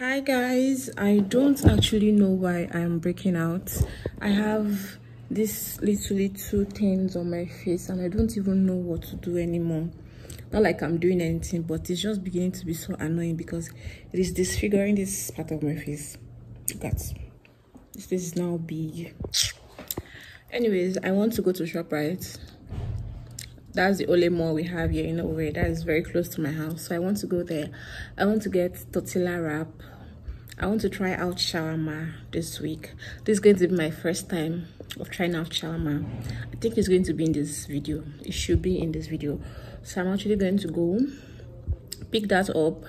Hi guys, I don't actually know why I'm breaking out. I have these little things on my face and I don't even know what to do anymore. Not like I'm doing anything, but it's just beginning to be so annoying because it is disfiguring this part of my face. Look at this face is now big. Anyways, I want to go to ShopRite. That's the only mall we have here in Owerri. That is very close to my house, so I want to go there. I want to get tortilla wrap. I want to try out shawarma this week. This is going to be my first time of trying out shawarma. I think it's going to be in this video. It should be in this video. So I'm actually going to go pick that up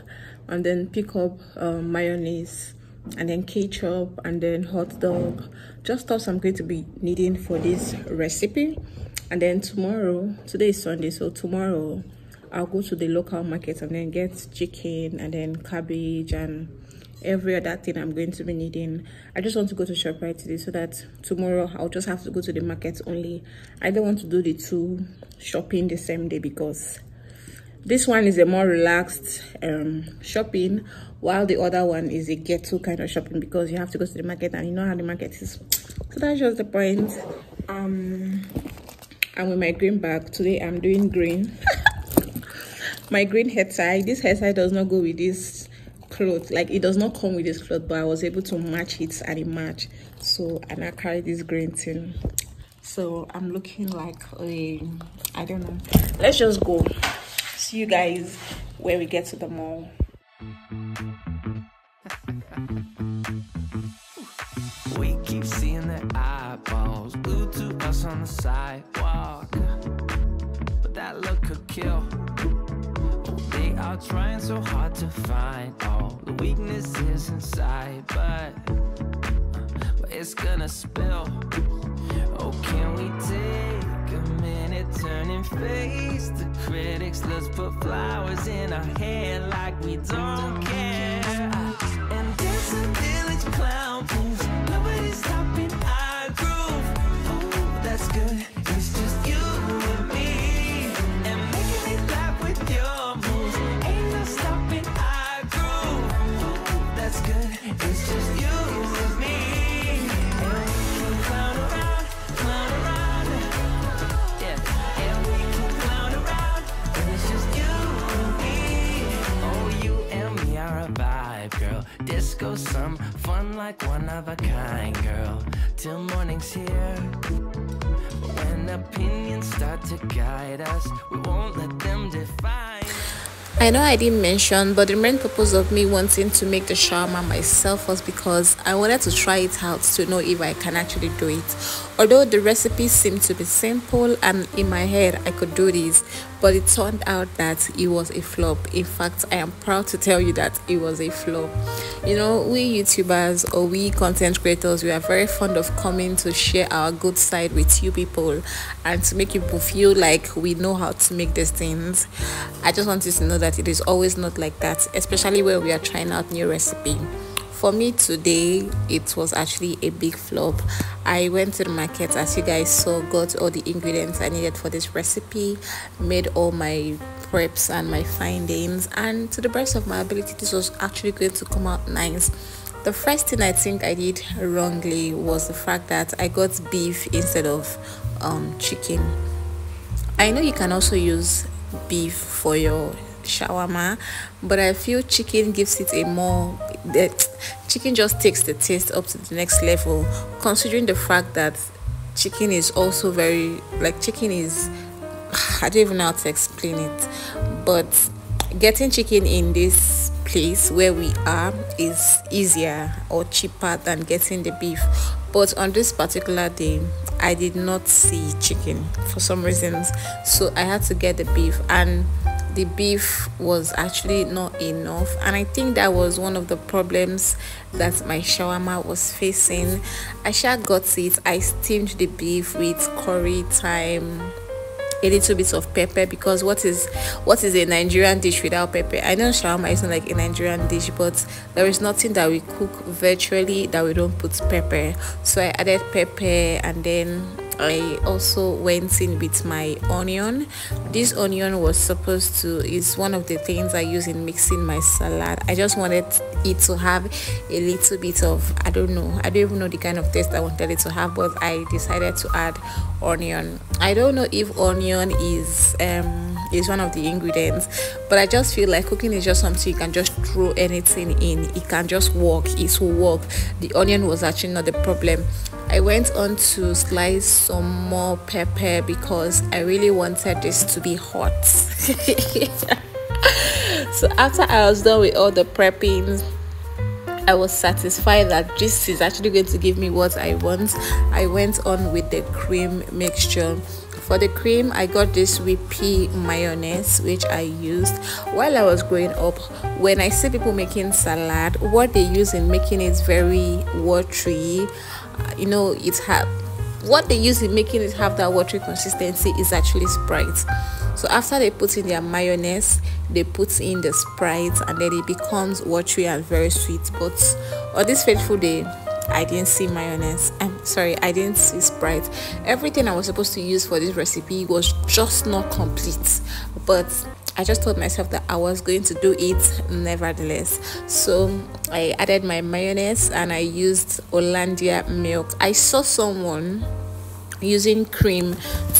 and then pick up mayonnaise and then ketchup and then hot dog. Just stuff I'm going to be needing for this recipe. And then tomorrow, today is Sunday, so tomorrow I'll go to the local market and then get chicken and then cabbage and every other thing I'm going to be needing. I just want to go to ShopRite today so that tomorrow I'll just have to go to the market only. I don't want to do the two shopping the same day because this one is a more relaxed shopping, while the other one is a ghetto kind of shopping because you have to go to the market and you know how the market is. So that's just the point. I'm with my green bag. Today I'm doing green. My green hair tie. This hair tie does not go with this clothes. Like, it does not come with this cloth, but I was able to match it and it matched. So, and I carry this green thing. So I'm looking like I don't know. Let's just go. See you guys when we get to the mall. We keep seeing their eyeballs glued to us on the sidewalk, but that look could kill. Oh, they are trying so hard to find all the weaknesses inside, but it's gonna spill. Oh, can we take a minute, turn and face the critics? Let's put flowers in our hair like we don't care. And dance a village clown pose. Nobody's stopping our groove. Oh, that's good. It's just you and me. And making it laugh with your moves. Ain't no stopping our groove. Oh, that's good. It's just you and me. And we can clown around, clown around. Yeah, and we can clown around. And it's just you and me. Oh, you and me are a vibe, girl. Disco, some fun like one of a kind, girl. Till morning's here. When opinions start to guide us, we won't let them define. I know I didn't mention, but the main purpose of me wanting to make the shawarma myself was because I wanted to try it out to know if I can actually do it. Although the recipe seemed to be simple and in my head I could do this, but it turned out that it was a flop. In fact, I am proud to tell you that it was a flop. You know, we YouTubers or we content creators, we are very fond of coming to share our good side with you people and to make you people feel like we know how to make these things. I just want you to know that it is always not like that, especially when we are trying out new recipe. For me today, it was actually a big flop. I went to the market, as you guys saw, got all the ingredients I needed for this recipe, made all my preps and my findings, and to the best of my ability, this was actually going to come out nice. The first thing I think I did wrongly was the fact that I got beef instead of chicken. I know you can also use beef for your shawarma, but I feel chicken gives it a more chicken just takes the taste up to the next level, considering the fact that chicken is also very chicken is I don't even know how to explain it, but getting chicken in this place where we are is easier or cheaper than getting the beef. But on this particular day I did not see chicken for some reasons, so I had to get the beef, and the beef was actually not enough, and I think that was one of the problems that my shawarma was facing. I got it. I steamed the beef with curry, thyme, a little bit of pepper, because what is a Nigerian dish without pepper? I know shawarma isn't like a Nigerian dish, but there is nothing that we cook virtually that we don't put pepper. So I added pepper, and then I also went in with my onion. This onion was supposed to is one of the things I use in mixing my salad. I just wanted it to have a little bit of, I don't even know the kind of taste I wanted it to have, but I decided to add onion. I don't know if onion is one of the ingredients, but I just feel like cooking is just something you can just throw anything in, it can just work, it will work. The onion was actually not the problem. I went on to slice some more pepper because I really wanted this to be hot. So after I was done with all the prepping, I was satisfied that this is actually going to give me what I want. I went on with the cream mixture. For the cream, I got this whippy mayonnaise which I used while I was growing up. When I see people making salad, what they use in making it very watery, what they use in making it have that watery consistency is actually Sprite. So after they put in their mayonnaise, they put in the Sprite, and then it becomes watery and very sweet. But on this fateful day, I didn't see mayonnaise. I didn't see Sprite. Everything I was supposed to use for this recipe was just not complete. But I just told myself that I was going to do it nevertheless. So I added my mayonnaise and I used Hollandia milk. I saw someone using cream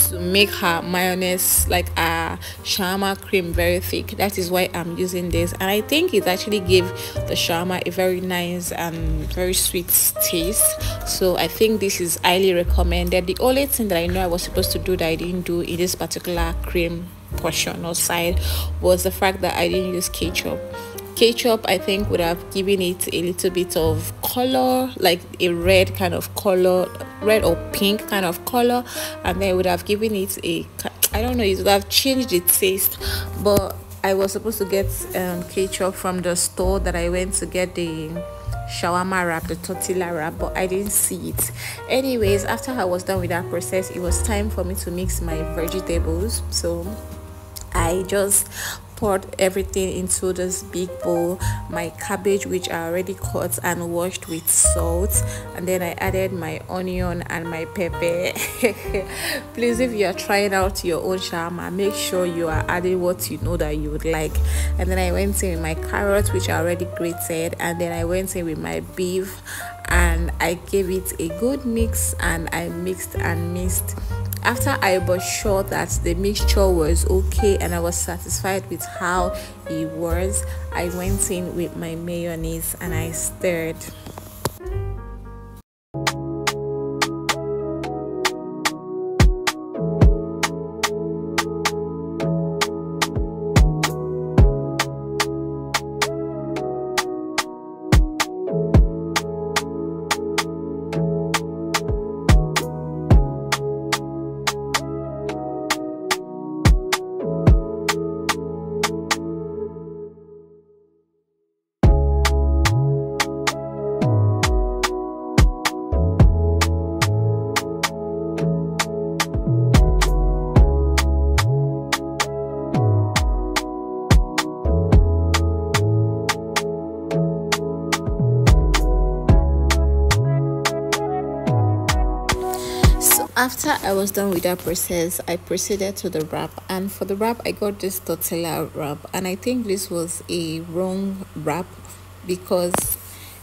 to make her mayonnaise, like a shawarma cream, very thick. That is why I'm using this, and I think it actually gave the shawarma a very nice and very sweet taste. So I think this is highly recommended. The only thing that I know I was supposed to do that I didn't do in this particular cream portion or side was the fact that I didn't use ketchup. I think would have given it a little bit of color, like a red kind of color, red or pink kind of color, and then would have given it I don't know, it would have changed the taste. But I was supposed to get ketchup from the store that I went to get the shawarma wrap, the tortilla wrap, but I didn't see it. Anyways, after I was done with that process, it was time for me to mix my vegetables. So I just poured everything into this big bowl. My cabbage, which I already cut and washed with salt, and then I added my onion and my pepper. Please, if you are trying out your own shawarma, make sure you are adding what you know that you would like. And then I went in with my carrots, which I already grated, and then I went in with my beef, and I gave it a good mix, and I mixed and mixed. After I was sure that the mixture was okay and I was satisfied with how it was, I went in with my mayonnaise and I stirred. After I was done with that process, I proceeded to the wrap, and for the wrap I got this tortilla wrap, and I think this was a wrong wrap because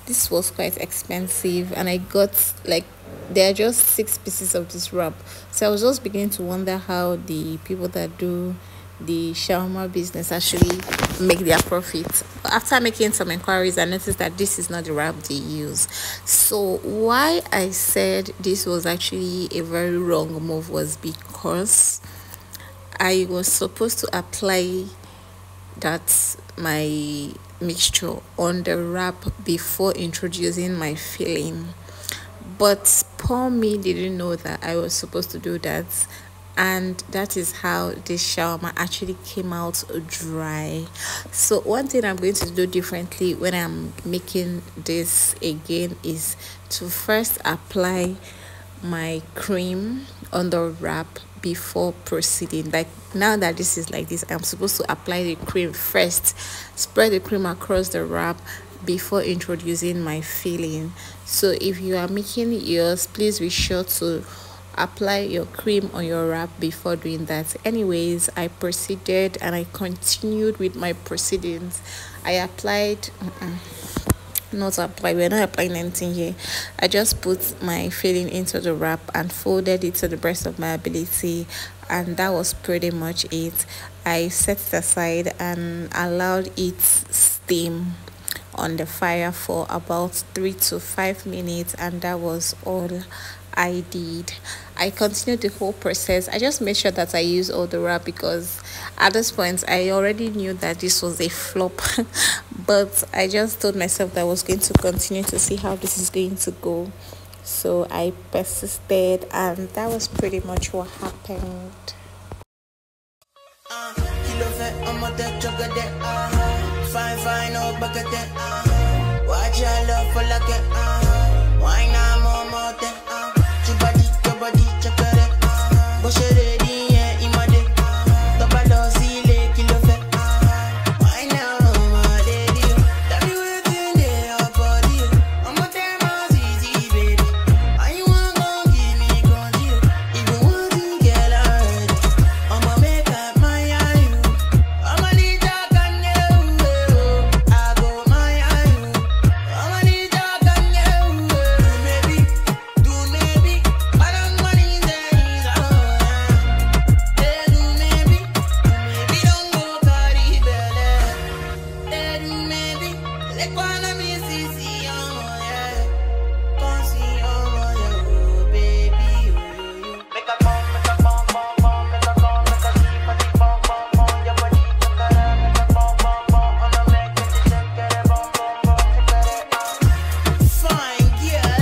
this was quite expensive, and I got like there are just 6 pieces of this wrap. So I was just beginning to wonder how the people that do the shawarma business actually make their profit. But after making some inquiries, I noticed that this is not the wrap they use. So why I said this was actually a very wrong move was because I was supposed to apply that my mixture on the wrap before introducing my filling, but poor me didn't know that I was supposed to do that, and that is how this shawarma actually came out dry. So one thing I'm going to do differently when I'm making this again is to first apply my cream on the wrap before proceeding. Like now that this is like this, I'm supposed to apply the cream first, spread the cream across the wrap before introducing my filling. So if you are making yours, please be sure to apply your cream on your wrap before doing that. Anyways, I proceeded and I continued with my proceedings. I applied not apply, we're not applying anything here. I just put my filling into the wrap and folded it to the best of my ability, and that was pretty much it. I set it aside and allowed it steam on the fire for about 3 to 5 minutes, and that was all I did. I continued the whole process. I just made sure that I used all the wrap because at this point I already knew that this was a flop. But I just told myself that I was going to continue to see how this is going to go. So I persisted, and that was pretty much what happened. Fine, fine, oh, bucket, watch your love for like it, why not more, your body, check it, but she ready, yeah, imade, top of see, like, you love it, why now, my lady, tell me what's in your body, I'm a damn easy, baby, I want to give me control, if you want to get out, I'ma make up my eye, I'ma need that can you, I go my eye, I'ma need that can you, maybe, do maybe, I don't money days, do maybe don't go carry belly, do maybe, let one me see, yeah, come see, yeah, baby, make a bomb, make a bomb, make a bomb, make a keep a deep bomb, your body, make a bomb, I'ma make it shake it, bomb, fine girl,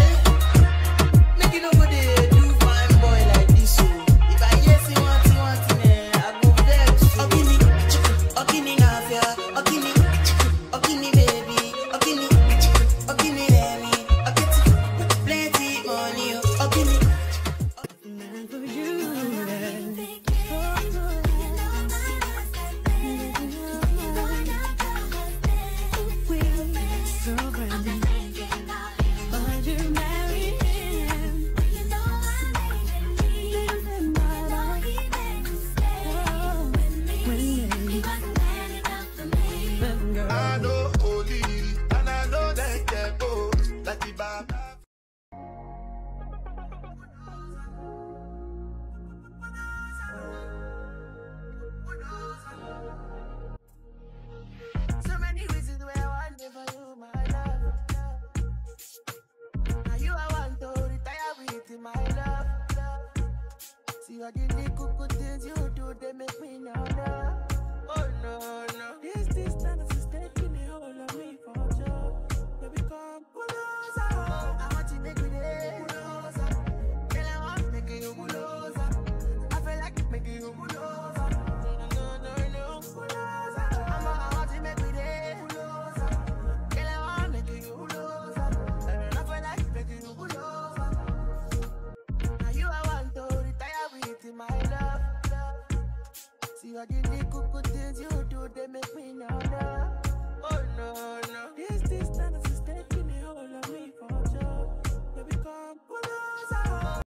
make it nobody do fine boy like this, so if I hear see want I go vex. Okini nafia, okini baby, okini let me, plenty money, okini. I know only, and I know they can go. Like the Baba. So many reasons why I want for you, my love. Now you I want to retire with my love. See all the little things you do, they make me know love. Oh no, this distance is taking a hold of me for sure. Baby, come closer. I want to make it closer. Girl, I want to make you closer. I feel like it making you closer. No, closer. I want to make it closer. Girl, I want to make you closer. I feel like it making you closer. Now you I want to retire with my love. See all the little things you do, they make me know love. Oh no, this distance is taking a hold of me for sure. Baby, come closer.